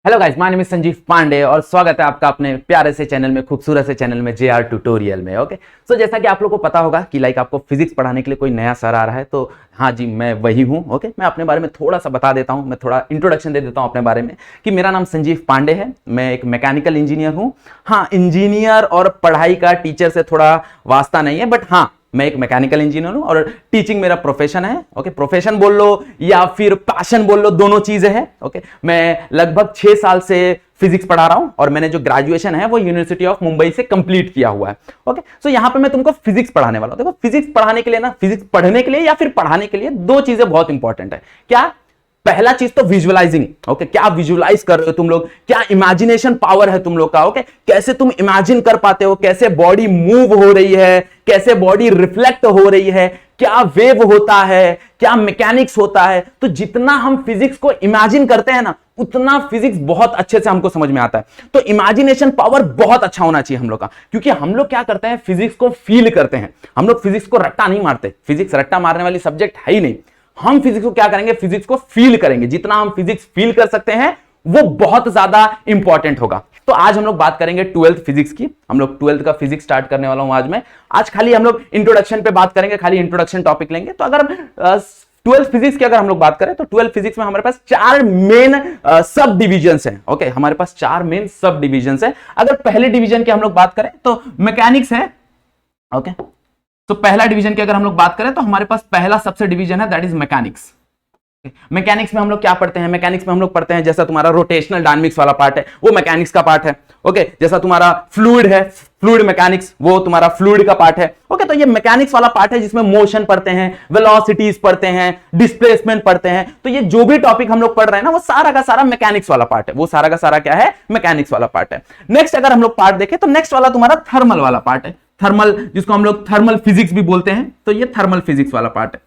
Hello guys, my name is Sanjeev Pandey और स्वागत है आपका अपने प्यारे से चैनल में, खूबसूरत से चैनल में, जेआर ट्यूटोरियल में। ओके, सो जैसा कि आप लोगों को पता होगा कि आपको फिजिक्स पढ़ाने के लिए कोई नया सर आ रहा है, तो हाँ जी, मैं वही हूँ। ओके, मैं अपने बारे में थोड़ा सा बता देता हूँ, मैं थोड़ा इंट्रोडक्शन दे देता हूँ अपने बारे में कि मेरा नाम संजीव पांडे है। मैं एक मैकेनिकल इंजीनियर हूँ। हाँ, इंजीनियर और पढ़ाई का टीचर से थोड़ा वास्ता नहीं है, बट हाँ, मैं एक मैकेनिकल इंजीनियर हूं और टीचिंग मेरा प्रोफेशन है। ओके, प्रोफेशन बोल लो या फिर पैशन बोल लो, दोनों चीजें हैं। ओके, मैं लगभग 6 साल से फिजिक्स पढ़ा रहा हूं और मैंने जो ग्रेजुएशन है वो यूनिवर्सिटी ऑफ मुंबई से कंप्लीट किया हुआ है। ओके, सो यहां पे मैं तुमको फिजिक्स पढ़ाने वाला हूं। देखो, फिजिक्स पढ़ाने के लिए ना, फिजिक्स पढ़ने के लिए या फिर पढ़ाने के लिए दो चीजें बहुत इंपॉर्टेंट है। क्या? पहला चीज तो विजुअलाइजिंग। ओके, क्या विजुअलाइज कर रहे हो तुम लोग, क्या इमेजिनेशन पावर है तुम लोग का। ओके, कैसे तुम इमेजिन कर पाते हो, कैसे बॉडी मूव हो रही है, कैसे बॉडी रिफ्लेक्ट हो रही है, क्या वेव होता है, क्या मैकेनिक्स होता है। तो जितना हम फिजिक्स को इमेजिन करते हैं ना, उतना फिजिक्स बहुत अच्छे से हमको समझ में आता है। तो इमेजिनेशन पावर बहुत अच्छा होना चाहिए हम लोग का, क्योंकि हम लोग क्या करते हैं, फिजिक्स को फील करते हैं। हम लोग फिजिक्स को रट्टा नहीं मारते, फिजिक्स रट्टा मारने वाली सब्जेक्ट है ही नहीं। हम फिजिक्स को क्या करेंगे, फिजिक्स को फील करेंगे। जितना हम फिजिक्स फील कर सकते हैं वो बहुत ज्यादा इंपॉर्टेंट होगा। तो आज हम लोग बात करेंगे 12th फिजिक्स की। हम लोग 12th का फिजिक्स स्टार्ट करने वाला हूं आज मैं। आज खाली हम लोग इंट्रोडक्शन पे बात करेंगे, खाली इंट्रोडक्शन टॉपिक लेंगे। तो अगर 12th फिजिक्स की अगर हम लोग बात करें तो 12th फिजिक्स में हमारे पास 4 मेन सब डिविजन्स हैं। ओके, हमारे पास 4 मेन सब डिविजन्स हैं। अगर पहले डिवीजन की हम लोग बात करें तो मैकेनिक्स है। ओके, तो पहला डिवीजन की अगर हम लोग बात करें तो हमारे पास पहला सबसे डिवीजन है, दैट इज मैकेनिक्स। मैकेनिक्स में हम लोग क्या पढ़ते हैं, मैकेनिक्स में हम लोग पढ़ते हैं जैसा तुम्हारा रोटेशनल डायनामिक्स वाला पार्ट है वो मैकेनिक्स का पार्ट है। ओके, जैसा तुम्हारा फ्लूइड है, फ्लूइड मैकेनिक्स, वो तुम्हारा फ्लूइड का पार्ट है। ओके, तो ये मैकेनिक्स वाला पार्ट है जिसमें मोशन पढ़ते हैं, वेलोसिटीज पढ़ते हैं, डिस्प्लेसमेंट पढ़ते हैं। तो ये जो भी टॉपिक हम लोग पढ़ रहे हैं ना, वो सारा का सारा मैकेनिक्स वाला पार्ट है। वो सारा का सारा क्या है, मैकेनिक्स वाला पार्ट है। नेक्स्ट अगर हम लोग पार्ट देखें तो नेक्स्ट वाला तुम्हारा थर्मल वाला पार्ट है। थर्मल, जिसको हम लोग थर्मल फिजिक्स भी बोलते हैं, तो ये थर्मल फिजिक्स वाला पार्ट है।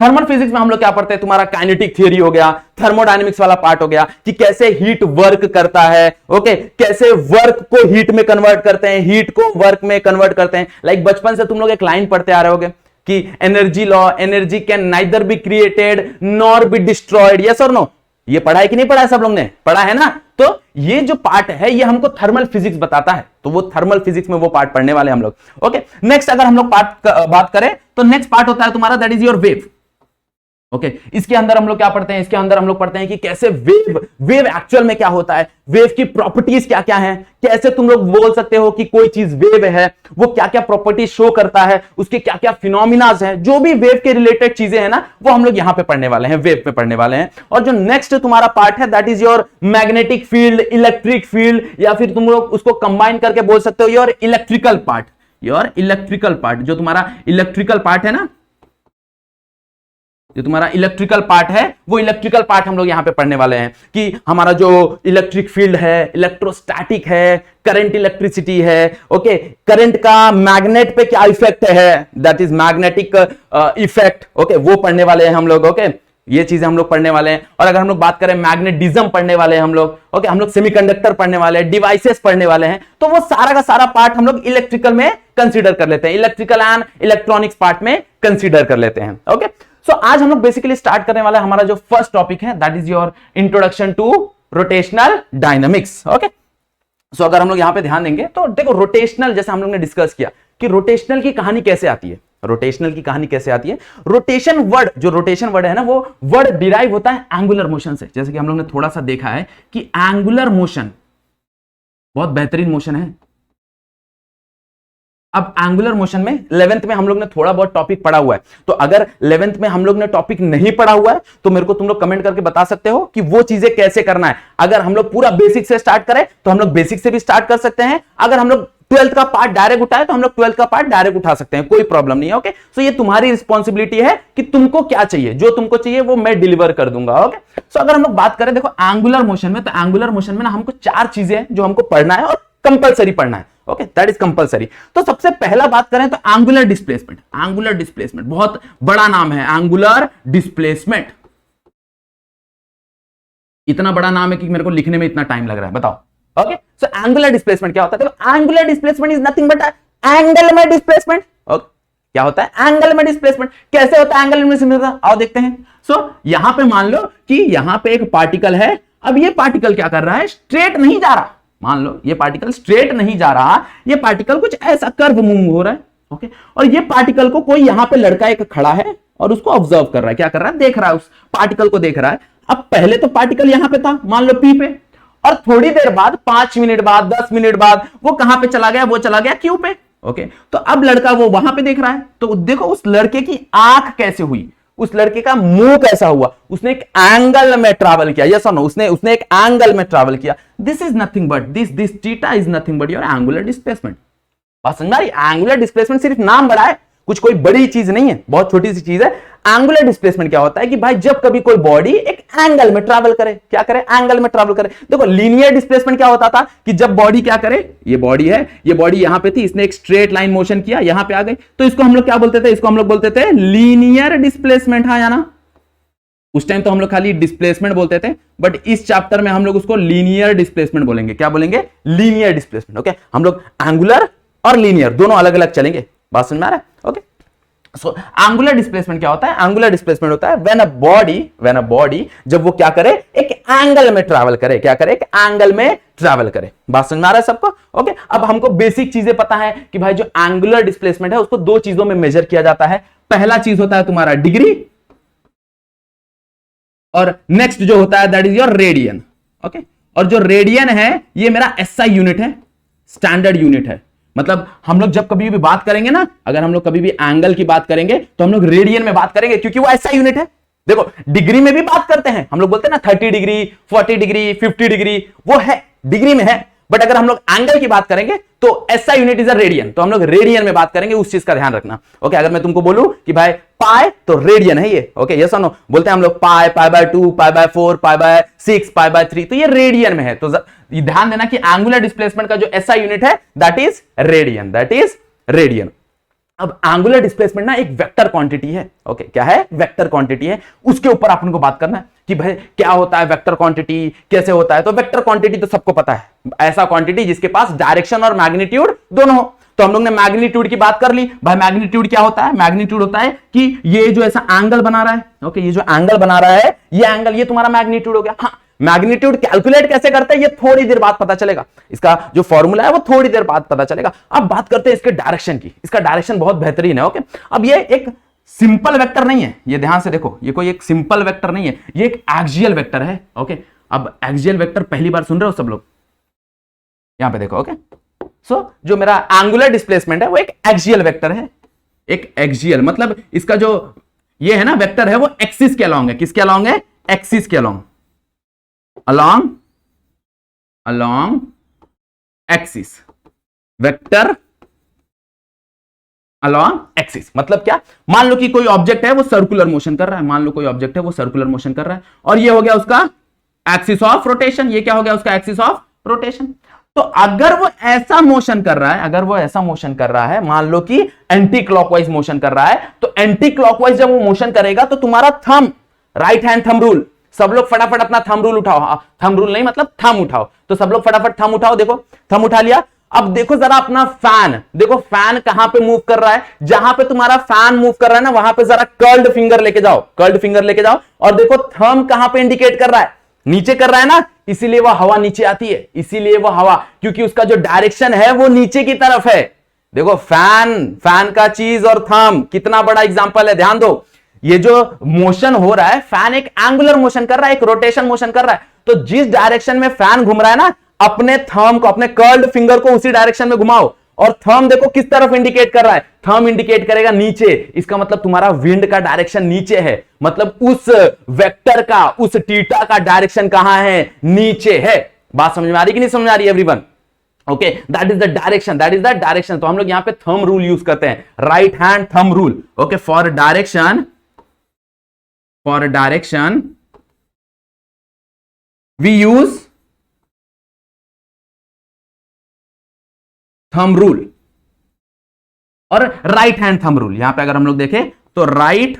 थर्मल फिजिक्स में हम लोग क्या पढ़ते हैं, तुम्हारा काइनेटिक थ्योरी हो गया, थर्मोडायनेमिक्स वाला पार्ट हो गया कि कैसे हीट वर्क करता है। ओके, कैसे वर्क को हीट में कन्वर्ट करते हैं, हीट को वर्क में कन्वर्ट करते हैं। लाइक बचपन से तुम लोग एक लाइन पढ़ते आ रहे होगे कि energy law, energy can neither be created nor be destroyed. Yes और नो? ये पढ़ा है कि नहीं पढ़ा है? सब लोग ने पढ़ा है ना? तो ये जो पार्ट है ये हमको थर्मल फिजिक्स बताता है, तो वो थर्मल फिजिक्स में वो पार्ट पढ़ने वाले हम लोग। ओके, नेक्स्ट अगर हम लोग बात करें तो नेक्स्ट पार्ट होता है तुम्हारा, that is your wave. Okay, इसके अंदर हम लोग क्या पढ़ते हैं, इसके अंदर हम लोग पढ़ते हैं कि कैसे वेव एक्चुअल में क्या होता है, वेव की प्रॉपर्टीज क्या क्या हैं, कैसे तुम लोग बोल सकते हो कि कोई चीज वेव है, वो क्या क्या प्रॉपर्टी शो करता है, उसके क्या क्या फिनोमिनाज हैं। जो भी वेव के रिलेटेड चीजें हैं ना, वो हम लोग यहां पे पढ़ने वाले हैं, वेव पे पढ़ने वाले हैं। और जो नेक्स्ट तुम्हारा पार्ट है, that is your magnetic field, electric field, या फिर तुम लोग उसको कंबाइन करके बोल सकते हो your electrical part. Your electrical part, जो तुम्हारा इलेक्ट्रिकल पार्ट है ना, जो तुम्हारा इलेक्ट्रिकल पार्ट है, वो इलेक्ट्रिकल पार्ट हम लोग यहां पे पढ़ने वाले हैं कि हमारा जो इलेक्ट्रिक फील्ड है, इलेक्ट्रोस्टैटिक है, करंट इलेक्ट्रिसिटी है। ओके, करंट का मैग्नेट पे क्या इफेक्ट है, that is magnetic effect. Okay, वो पढ़ने वाले हैं हम लोग। ओके, ये चीजें हम लोग पढ़ने वाले हैं। और अगर हम लोग बात करें, मैग्नेटिज्म पढ़ने वाले हैं हम लोग। ओके, हम लोग सेमीकंडक्टर पढ़ने वाले हैं, डिवाइसेस पढ़ने वाले हैं। तो वो सारा का सारा पार्ट हम लोग इलेक्ट्रिकल में कंसीडर कर लेते हैं, इलेक्ट्रिकल एंड इलेक्ट्रॉनिक्स पार्ट में कंसीडर कर लेते हैं। ओके, सो आज हम लोग बेसिकली स्टार्ट करने वाला है, हमारा जो फर्स्ट टॉपिक है, that is your introduction to rotational dynamics. Okay, so अगर हम लोग यहां पे ध्यान देंगे तो देखो, रोटेशनल जैसे हम लोग ने डिस्कस किया कि रोटेशनल की कहानी कैसे आती है। रोटेशनल की कहानी कैसे आती है, रोटेशन वर्ड, जो रोटेशन वर्ड है ना, वो वर्ड डिराइव होता है एंगुलर मोशन से। जैसे कि हम लोग ने थोड़ा सा देखा है कि एंगुलर मोशन बहुत बेहतरीन मोशन है। अब एंगुलर मोशन में 11th में हम लोग ने थोड़ा बहुत टॉपिक पढ़ा हुआ है, तो अगर 11th में हम लोग ने टॉपिक नहीं पढ़ा हुआ है तो मेरे को तुम लोग कमेंट करके बता सकते हो कि वो चीजें कैसे करना है। अगर हम लोग पूरा बेसिक से स्टार्ट करें तो हम लोग बेसिक से भी स्टार्ट कर सकते हैं। अगर हम लोग 12th का पार्ट डायरेक्ट उठाए तो हम लोग 12th का पार्ट डायरेक्ट उठा सकते हैं, कोई प्रॉब्लम नहीं है। ओके, सो ये तुम्हारी रिस्पॉन्सिबिलिटी है कि तुमको क्या चाहिए, जो तुमको चाहिए वो मैं डिलीवर कर दूंगा। ओके, सो अगर हम लोग बात करें, देखो एंगुलर मोशन में, तो एंगुलर मोशन में ना हमको 4 चीजें हैं जो हमको पढ़ना है और कंपलसरी पढ़ना है। Okay, that is compulsory. तो सबसे पहला बात करें तो एंगुलर डिस्प्लेसमेंट। एंगुलर डिस्प्लेसमेंट बहुत बड़ा नाम है, एंगुलर डिस्प्लेसमेंट। इतना बड़ा नाम है कि मेरे को लिखने में इतना टाइम लग रहा है, बताओ। ओके, सो एंगुलर डिस्प्लेसमेंट क्या होता है? देखो, angular displacement is nothing but angle में डिस्प्लेसमेंट। ओके, क्या होता है एंगल में डिस्प्लेसमेंट? कैसे होता है एंगल में डिस्प्लेसमेंट? आओ देखते हैं। सो यहां पे मान लो कि यहां पे एक पार्टिकल है, अब ये पार्टिकल क्या कर रहा है, स्ट्रेट नहीं जा रहा, मान लो ये पार्टिकल स्ट्रेट नहीं जा रहा, ये पार्टिकल कुछ ऐसा कर्व मूव हो रहा है, ओके। और ये पार्टिकल को कोई यहां पे लड़का एक खड़ा है और उसको ऑब्जर्व कर रहा है, क्या कर रहा है, देख रहा है, उस पार्टिकल को देख रहा है। अब पहले तो पार्टिकल यहां पे था, मान लो P पे, और थोड़ी देर बाद 5 मिनट बाद 10 मिनट बाद वो कहां पे चला गया, वो चला गया Q पे, ओके। तो अब लड़का वो वहां पे देख रहा है, तो देखो उस लड़के की आंख कैसे हुई, उस लड़के का मुंह कैसा हुआ, उसने एक एंगल में ट्रैवल किया, यस और नो, उसने एक एंगल में ट्रैवल किया। This is nothing but this theta is nothing but your angular displacement. बात समझ में आ रही? एंगुलर डिस्प्लेसमेंट सिर्फ नाम बड़ा है, कुछ कोई बड़ी चीज नहीं है, बहुत छोटी सी चीज है। एंगुलर डिस्प्लेसमेंट क्या होता है कि भाई जब कभी कोई बॉडी एक एंगल में ट्रैवल करे, क्या करे, एंगल में ट्रैवल करे। देखो लीनियर डिस्प्लेसमेंट क्या होता था कि जब बॉडी क्या करे, ये बॉडी है, ये बॉडी यहां पे थी, इसने एक स्ट्रेट लाइन मोशन किया, यहां पे आ गई, तो इसको हम लोग क्या बोलते थे, इसको हम लोग बोलते थे लीनियर डिस्प्लेसमेंट। हाँ या ना, उस टाइम तो हम लोग खाली डिस्प्लेसमेंट बोलते थे, बट इस चैप्टर में हम लोग उसको लीनियर डिस्प्लेसमेंट बोलेंगे। क्या बोलेंगे, लीनियर डिस्प्लेसमेंट, ओके। हम लोग एंगुलर और लीनियर दोनों अलग अलग चलेंगे, बात समझ में आ रहा है, ओके। सो एंगुलर डिस्प्लेसमेंट क्या होता है, एंगुलर डिस्प्लेसमेंट होता है व्हेन अ बॉडी जब वो क्या करे, एक एंगल में ट्रैवल करे, क्या करे, एक एंगल में ट्रैवल करे। बात समझ में आ रहा है सबको, ओके। अब हमको बेसिक चीजें पता है कि भाई जो एंगुलर डिस्प्लेसमेंट है उसको दो चीजों में मेजर किया जाता है। पहला चीज होता है तुम्हारा डिग्री, और नेक्स्ट जो होता है that is your radian, okay. और जो रेडियन है ये मेरा SI यूनिट है, स्टैंडर्ड यूनिट है। मतलब हम लोग जब कभी भी बात करेंगे ना, अगर हम लोग कभी भी एंगल की बात करेंगे तो हम लोग रेडियन में बात करेंगे, क्योंकि वो SI यूनिट है। देखो डिग्री में भी बात करते हैं, हम लोग बोलते हैं ना 30 डिग्री 40 डिग्री 50 डिग्री, वो है डिग्री में है, बट अगर हम लोग एंगल की बात करेंगे तो SI unit is a radian, तो हम लोग रेडियन में बात करेंगे, उस चीज का ध्यान रखना, ओके। अगर मैं तुमको बोलूं कि भाई पाई तो रेडियन है ये, ओके, यस और नो, बोलते हैं हम लोग पाई, पाई/2, पाई/4, पाई/6, पाई/3, तो ये रेडियन में है। तो ये ध्यान देना कि एंगुलर डिस्प्लेसमेंट का जो SI यूनिट है that is radian, that is radian. अब एंगुलर डिस्प्लेसमेंट ना एक वेक्टर क्वांटिटी है, ओके। क्या है, वेक्टर क्वांटिटी है, उसके ऊपर अपन को बात करना है कि भाई क्या होता है वेक्टर क्वांटिटी, कैसे होता है। तो वेक्टर क्वांटिटी तो सबको पता है, ऐसा क्वांटिटी जिसके पास डायरेक्शन और मैग्नीट्यूड दोनों हो। तो हम लोग ने मैग्नीट्यूड की बात कर ली। भाई मैग्नीट्यूड क्या होता है, मैग्नीट्यूड होता है कि ये जो ऐसा एंगल बना रहा है, ओके, ये जो एंगल बना रहा है, ये एंगल, ये तुम्हारा मैग्नीट्यूड हो गया। हाँ, मैग्नीट्यूड कैलकुलेट कैसे करते हैं ये थोड़ी देर बाद पता चलेगा, इसका जो फॉर्मूला है वो थोड़ी देर बाद पता चलेगा। अब बात करते हैं इसके डायरेक्शन की, इसका डायरेक्शन बहुत बेहतरीन है, ओके। अब ये एक सिंपल वेक्टर नहीं है, ये ध्यान से देखो, ये कोई एक सिंपल वेक्टर नहीं है, ये एक एक्सियल वेक्टर है, ओके। अब एक्सियल वेक्टर पहली बार सुन रहे हो सब लोग, यहां पे देखो, ओके। सो जो मेरा एंगुलर डिस्प्लेसमेंट है वो एक एक्सियल वेक्टर है, एक एक्सियल मतलब इसका जो ये है ना वेक्टर है वो एक्सिस के अलोंग है, किसके अलोंग है, एक्सिस के along, along axis, vector along axis. मतलब क्या, मान लो कि कोई ऑब्जेक्ट है वो सर्कुलर मोशन कर रहा है, मान लो कोई ऑब्जेक्ट है वो सर्कुलर मोशन कर रहा है, और ये हो गया उसका एक्सिस ऑफ रोटेशन, ये क्या हो गया उसका एक्सिस ऑफ रोटेशन। तो अगर वो ऐसा मोशन कर रहा है, अगर वो ऐसा मोशन कर रहा है, मान लो कि एंटी क्लॉकवाइज मोशन कर रहा है, तो एंटी क्लॉकवाइज जब वो मोशन करेगा तो तुम्हारा thumb, right hand thumb rule, सब लोग फटाफट अपना थंब रूल उठाओ, थंब रूल नहीं मतलब थंब उठाओ, तो सब लोग फटाफट थंब उठाओ, देखो थंब उठा लिया। अब देखो जरा अपना फैन, देखो फैन कहां पे मूव कर रहा है, जहां पे तुम्हारा फैन मूव कर रहा है ना वहां पे जरा कर्ल्ड फिंगर लेके जाओ, कर्ल्ड फिंगर लेके जाओ, और देखो थंब कहां पे इंडिकेट कर रहा है, नीचे कर रहा है ना, इसीलिए वह हवा नीचे आती है, इसीलिए वह हवा, क्योंकि उसका जो डायरेक्शन है वो नीचे की तरफ है। देखो फैन का चीज और थंब कितना बड़ा एग्जांपल है, ध्यान दो। ये जो मोशन हो रहा है, फैन एक एंगुलर मोशन कर रहा है, एक रोटेशन मोशन कर रहा है, तो जिस डायरेक्शन में फैन घूम रहा है ना, अपने थंब को, अपने कर्ल्ड फिंगर को उसी डायरेक्शन में घुमाओ, और थंब देखो किस तरफ इंडिकेट कर रहा है, थंब इंडिकेट करेगा नीचे, इसका मतलब तुम्हारा विंड का डायरेक्शन नीचे है, मतलब उस वेक्टर का, उस थीटा का डायरेक्शन कहां है, नीचे है। बात समझ में आ रही कि नहीं समझ में आ रही है everyone, okay. That is the direction, that is the direction. तो हम लोग यहां पे थंब रूल यूज करते हैं, right hand thumb rule, okay. For direction we use thumb rule और राइट हैंड थंब रूल। यहां पे अगर हम लोग देखें तो राइट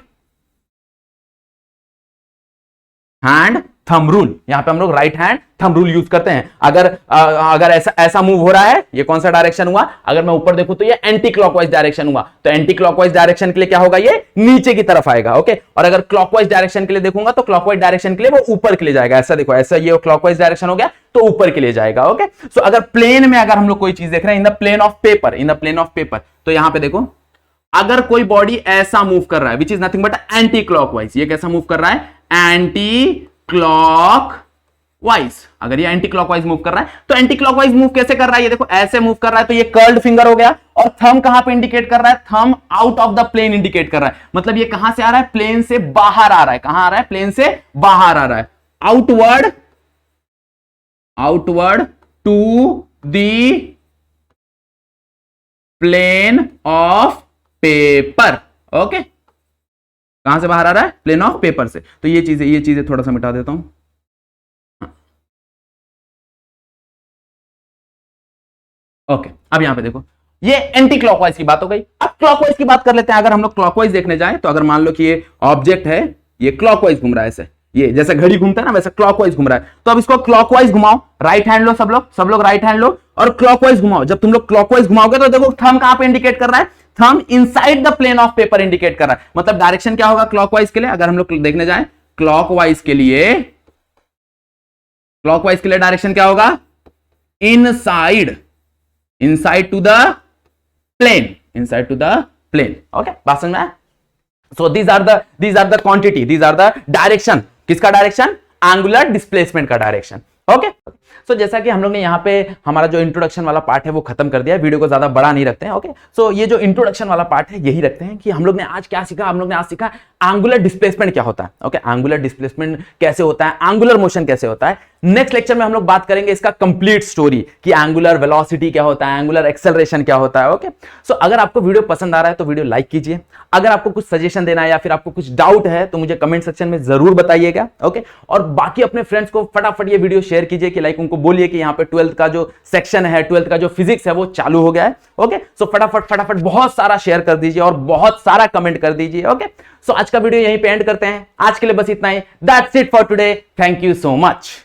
हैंड थंब रूल, यहां पे हम लोग right hand thumb rule use करते हैं। अगर ऐसा मूव हो रहा है, ये कौन सा डायरेक्शन हुआ, अगर मैं ऊपर देखूं तो ये एंटी क्लॉकवाइज डायरेक्शन हुआ, तो एंटी क्लॉकवाइज डायरेक्शन के लिए क्या होगा, ये नीचे की तरफ आएगा। ओके, और अगर क्लॉकवाइज डायरेक्शन के लिए देखूंगा तो क्लॉकवाइज डायरेक्शन के लिए वो ऊपर के लिए जाएगा। ऐसा देखो, ऐसा ये क्लॉकवाइज डायरेक्शन हो गया तो ऊपर के लिए जाएगा। ओके, सो अगर प्लेन में अगर हम लोग कोई चीज देख रहे हैं, in the plane of paper, in the plane of paper, तो यहां पे देखो अगर कोई बॉडी ऐसा मूव कर रहा है which is nothing but anti clockwise, ये कैसा मूव कर रहा है, एंटी क्लॉकवाइज, अगर ये एंटी क्लॉकवाइज मूव कर रहा है तो एंटी क्लॉकवाइज मूव कैसे कर रहा है, ये देखो ऐसे मूव कर रहा है तो ये कर्ल्ड फिंगर हो गया, और थंब कहां पे इंडिकेट कर रहा है, thumb out of the plane indicate कर रहा है, मतलब ये कहां से आ रहा है, प्लेन से बाहर आ रहा है, कहां आ रहा है, प्लेन से बाहर आ रहा है, outward to the plane of paper. Okay, कहां से बाहर आ रहा है, प्लेन ऑफ पेपर से। तो ये चीजें थोड़ा सा मिटा देता हूं। ओके, अब यहां पे देखो ये एंटी क्लॉकवाइज की बात हो गई। अब क्लॉकवाइज की बात कर लेते हैं। अगर हम लोग क्लॉकवाइज देखने जाएं तो अगर मान लो कि ये ऑब्जेक्ट है, ये क्लॉकवाइज घूम रहा है, ऐसे ये जैसे घड़ी घूमता है ना वैसे क्लॉकवाइज घूम रहा है, तो अब इसको क्लॉकवाइज घुमाओ, राइट हैंड लो, सब लोग राइट हैंड लो और क्लॉकवाइज घुमाओ। जब तुम लोग क्लॉकवाइज घुमाओगे तो देखो थंब कहां पे इंडिकेट कर रहा है, thumb inside the plane of paper indicate कर रहा है, मतलब डायरेक्शन क्या होगा क्लॉकवाइज के लिए, अगर हम लोग देखने जाएं क्लॉकवाइज के लिए डायरेक्शन क्या होगा, inside to the plane. Okay, बात समझ में आया? So these are the quantity, these are the direction, किसका डायरेक्शन, एंगुलर डिस्प्लेसमेंट का डायरेक्शन। ओके, सो जैसा कि हम लोग ने यहाँ पे हमारा जो इंट्रोडक्शन वाला पार्ट है वो खत्म कर दिया, वीडियो को ज्यादा बड़ा नहीं रखते हैं। ओके, सो ये जो इंट्रोडक्शन वाला पार्ट है यही रखते हैं कि हम लोग ने आज क्या सीखा, हम लोग ने आज सीखा एंगुलर डिस्प्लेसमेंट क्या होता है। ओके, एंगुलर डिस्प्लेसमेंट कैसे होता है, एंगुलर मोशन कैसे होता है। नेक्स्ट लेक्चर में हम लोग बात करेंगे इसका कंप्लीट स्टोरी कि एंगुलर वेलोसिटी क्या होता है, एंगुलर एक्सेलरेशन क्या होता है। ओके, सो अगर आपको वीडियो पसंद आ रहा है तो वीडियो लाइक कीजिए। अगर आपको कुछ सजेशन देना है या फिर आपको कुछ डाउट है तो मुझे कमेंट सेक्शन में जरूर बताइएगा। ओके, और बाकी अपने फ्रेंड्स को फटाफट ये वीडियो शेयर कीजिए कि लाइक उनको बोलिए कि यहाँ पे 12th का जो सेक्शन है, 12th का जो फिजिक्स है वो चालू हो गया है। ओके, सो फटाफट बहुत सारा शेयर कर दीजिए और बहुत सारा कमेंट कर दीजिए। ओके, सो आज का वीडियो यहीं पे एंड करते हैं। आज के लिए बस इतना ही। That's it for today. Thank you so much.